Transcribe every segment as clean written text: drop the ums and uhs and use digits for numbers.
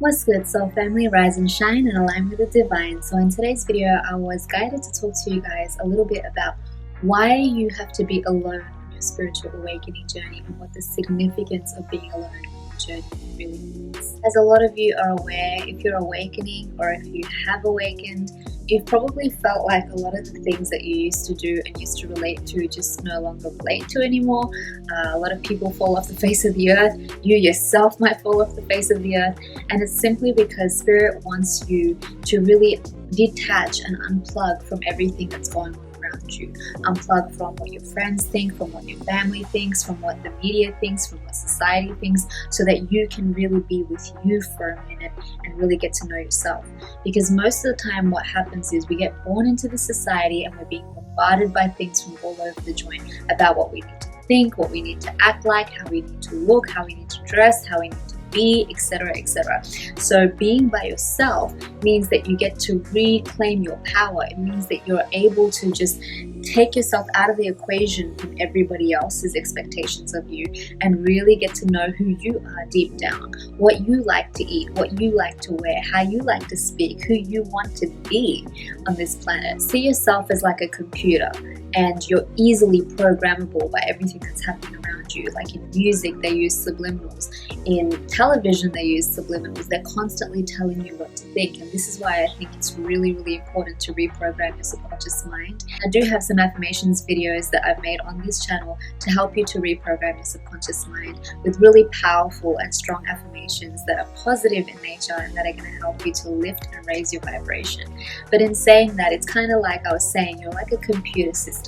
What's good, soul family? Rise and shine and align with the divine. So in today's video, I was guided to talk to you guys a little bit about why you have to be alone on your spiritual awakening journey and what the significance of being alone on your journey really means. As a lot of you are aware, if you're awakening or if you have awakened, you've probably felt like a lot of the things that you used to do and used to relate to just no longer relate to anymore. A lot of people fall off the face of the earth. You yourself might fall off the face of the earth. And it's simply because Spirit wants you to really detach and unplug from everything that's going on around you. Unplug from what your friends think, from what your family thinks, from what the media thinks, from what society thinks, so that you can really be with you for a minute and really get to know yourself. Because most of the time what happens is we get born into the society and we're being bombarded by things from all over the joint about what we need to think, what we need to act like, how we need to look, how we need to dress, how we need to be, etc., etc. So being by yourself means that you get to reclaim your power. It means that you're able to just take yourself out of the equation from everybody else's expectations of you and really get to know who you are deep down, what you like to eat, what you like to wear, how you like to speak, who you want to be on this planet. See yourself as like a computer, and you're easily programmable by everything that's happening around you. Like in music, they use subliminals. In television, they use subliminals. They're constantly telling you what to think. And this is why I think it's really, really important to reprogram your subconscious mind. I do have some affirmations videos that I've made on this channel to help you to reprogram your subconscious mind with really powerful and strong affirmations that are positive in nature and that are going to help you to lift and raise your vibration. But in saying that, it's kind of like I was saying, you're like a computer system.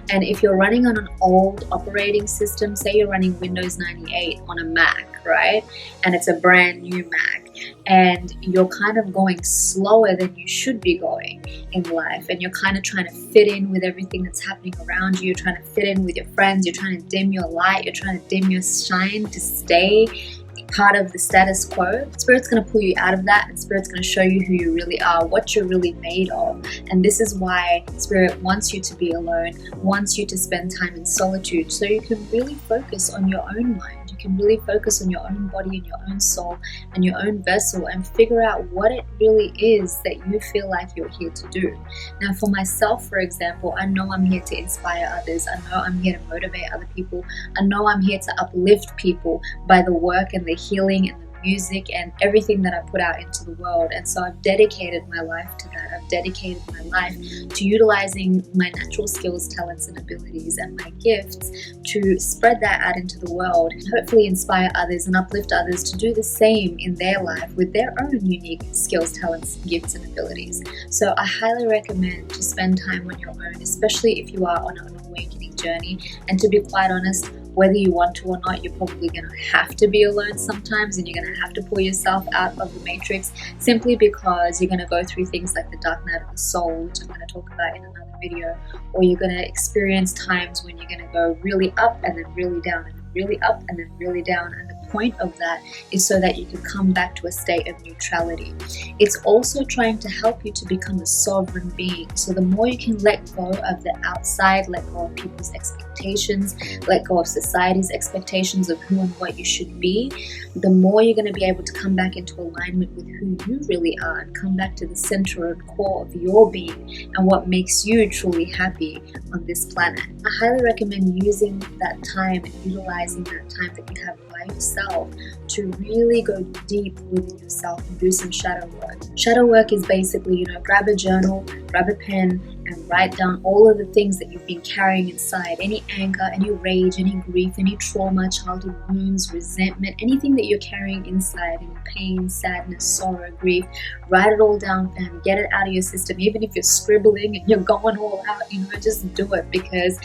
And if you're running on an old operating system, say you're running Windows 98 on a Mac, right? And it's a brand new Mac, and you're kind of going slower than you should be going in life, and you're kind of trying to fit in with everything that's happening around you. You're trying to fit in with your friends. You're trying to dim your light. You're trying to dim your shine to stay part of the status quo. Spirit's going to pull you out of that, and Spirit's going to show you who you really are, what you're really made of. And this is why Spirit wants you to be alone, wants you to spend time in solitude, so you can really focus on your own mind. You can really focus on your own body and your own soul and your own vessel and figure out what it really is that you feel like you're here to do. Now, for myself, for example, I know I'm here to inspire others. I know I'm here to motivate other people. I know I'm here to uplift people by the work and the healing and the music and everything that I put out into the world. And so I've dedicated my life to that. I've dedicated my life to utilizing my natural skills, talents, and abilities and my gifts to spread that out into the world, hopefully inspire others and uplift others to do the same in their life with their own unique skills, talents, gifts, and abilities. So I highly recommend to spend time on your own, especially if you are on an awakening journey. And to be quite honest, whether you want to or not, you're probably going to have to be alone sometimes, and you're going to have to pull yourself out of the matrix simply because you're going to go through things like the dark night of the soul, which I'm going to talk about in another video, or you're going to experience times when you're going to go really up and then really down and then really up and then really down. And the point of that is so that you can come back to a state of neutrality. It's also trying to help you to become a sovereign being. So the more you can let go of the outside, let go of people's expectations, let go of society's expectations of who and what you should be, the more you're going to be able to come back into alignment with who you really are and come back to the center and core of your being and what makes you truly happy on this planet. I highly recommend using that time and utilizing that time that you have by yourself to really go deep within yourself and do some shadow work. Shadow work is basically, grab a journal, grab a pen, and write down all of the things that you've been carrying inside. Any anger, any rage, any grief, any trauma, childhood wounds, resentment, anything that you're carrying inside, any pain, sadness, sorrow, grief, write it all down, fam. Get it out of your system. Even if you're scribbling and you're going all out, just do it, because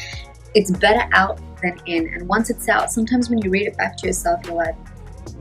it's better out than in. And once it's out, sometimes when you read it back to yourself, you're like,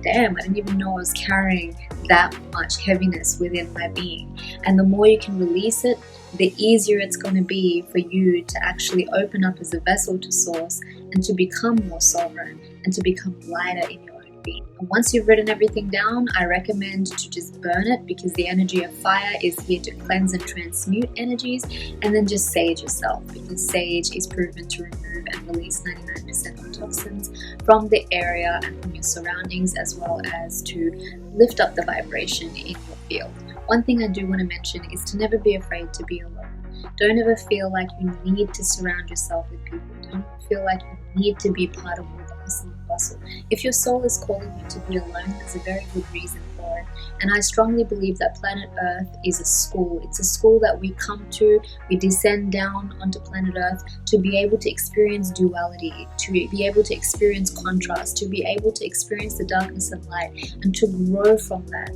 damn, I didn't even know I was carrying that much heaviness within my being. And the more you can release it, the easier it's going to be for you to actually open up as a vessel to source and to become more sovereign and to become lighter in your own be. And once you've written everything down, I recommend to just burn it, because the energy of fire is here to cleanse and transmute energies. And then just sage yourself, because sage is proven to remove and release 99% of toxins from the area and from your surroundings, as well as to lift up the vibration in your field. One thing I do want to mention is to never be afraid to be alone. Don't ever feel like you need to surround yourself with people. Don't feel like you need to be part of all the hustle and bustle. If your soul is calling you to be alone, there's a very good reason for it. And I strongly believe that planet Earth is a school. It's a school that we come to, we descend down onto planet Earth to be able to experience duality, to be able to experience contrast, to be able to experience the darkness and light, and to grow from that,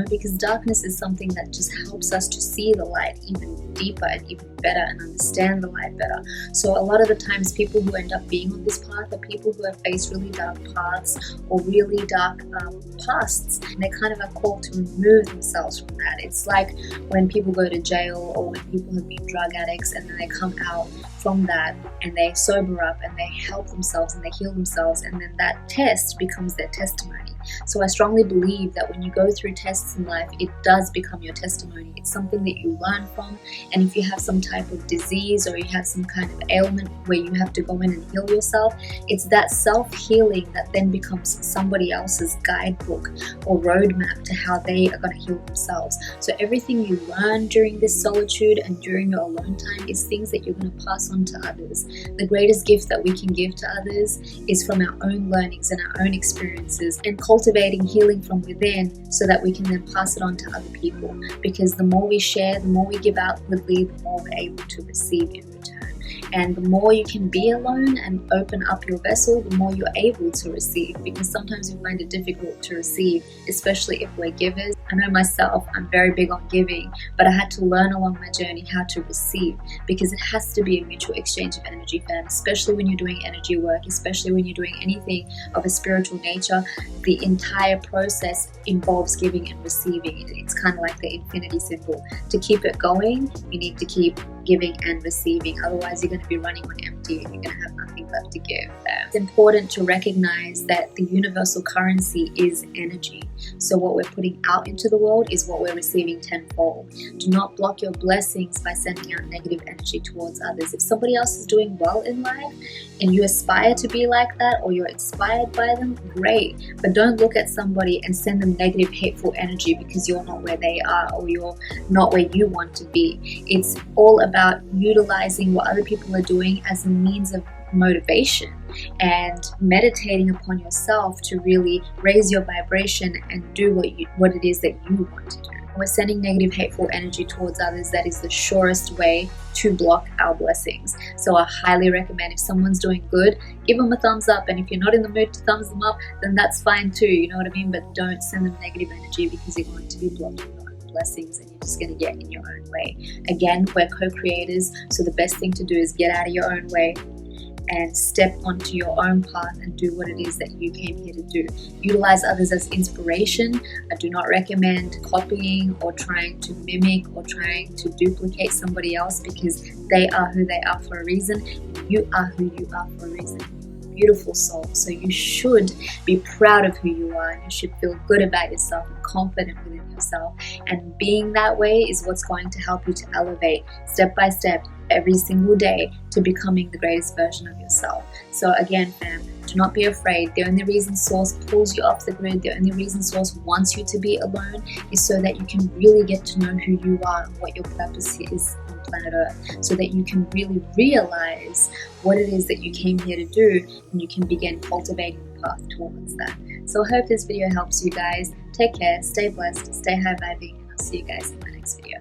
because darkness is something that just helps us to see the light even deeper and even better and understand the light better. So a lot of the times people who end up being on this path are people who have faced really dark paths or really dark pasts, and they kind of are called to remove themselves from that. It's like when people go to jail, or when people have been drug addicts and then they come out from that and they sober up and they help themselves and they heal themselves, and then that test becomes their testimony. So I strongly believe that when you go through tests in life, it does become your testimony. It's something that you learn from. And if you have some type of disease or you have some kind of ailment where you have to go in and heal yourself, it's that self-healing that then becomes somebody else's guidebook or roadmap to how they are going to heal themselves. So everything you learn during this solitude and during your alone time is things that you're going to pass on to others. The greatest gift that we can give to others is from our own learnings and our own experiences, and cultivating healing from within so that we can then pass it on to other people. Because the more we share, the more we give outwardly, the more we're able to receive in return. And the more you can be alone and open up your vessel, the more you're able to receive, because sometimes we find it difficult to receive, especially if we're givers. I know myself, I'm very big on giving, but I had to learn along my journey how to receive, because it has to be a mutual exchange of energy, fam, especially when you're doing energy work, especially when you're doing anything of a spiritual nature. The entire process involves giving and receiving. It's kind of like the infinity symbol. To keep it going, you need to keep giving and receiving. Otherwise, you're going to be running on empty and you're going to have nothing left to give. It's important to recognize that the universal currency is energy. So what we're putting out into the world is what we're receiving tenfold. Do not block your blessings by sending out negative energy towards others. If somebody else is doing well in life and you aspire to be like that, or you're inspired by them, great. But don't look at somebody and send them negative, hateful energy because you're not where they are or you're not where you want to be. It's all about utilizing what other people are doing as a means of motivation and meditating upon yourself to really raise your vibration and do what it is that you want to do. We're sending negative, hateful energy towards others. That is the surest way to block our blessings. So I highly recommend, if someone's doing good, give them a thumbs up. And if you're not in the mood to thumbs them up, then that's fine too. You know what I mean? But don't send them negative energy, because you're going to be blocking your own blessings and you're just going to get in your own way. Again, we're co-creators. So the best thing to do is get out of your own way and step onto your own path and do what it is that you came here to do. Utilize others as inspiration. I do not recommend copying or trying to mimic or trying to duplicate somebody else, because they are who they are for a reason. You are who you are for a reason. Beautiful soul. So you should be proud of who you are. You should feel good about yourself and confident within yourself. And being that way is what's going to help you to elevate step by step every single day to becoming the greatest version of yourself. So again, fam, do not be afraid. The only reason Source pulls you off the grid, the only reason Source wants you to be alone, is so that you can really get to know who you are and what your purpose is on planet Earth, so that you can really realize what it is that you came here to do, and you can begin cultivating the path towards that. So I hope this video helps you guys. Take care, stay blessed, stay high vibing, and I'll see you guys in my next video.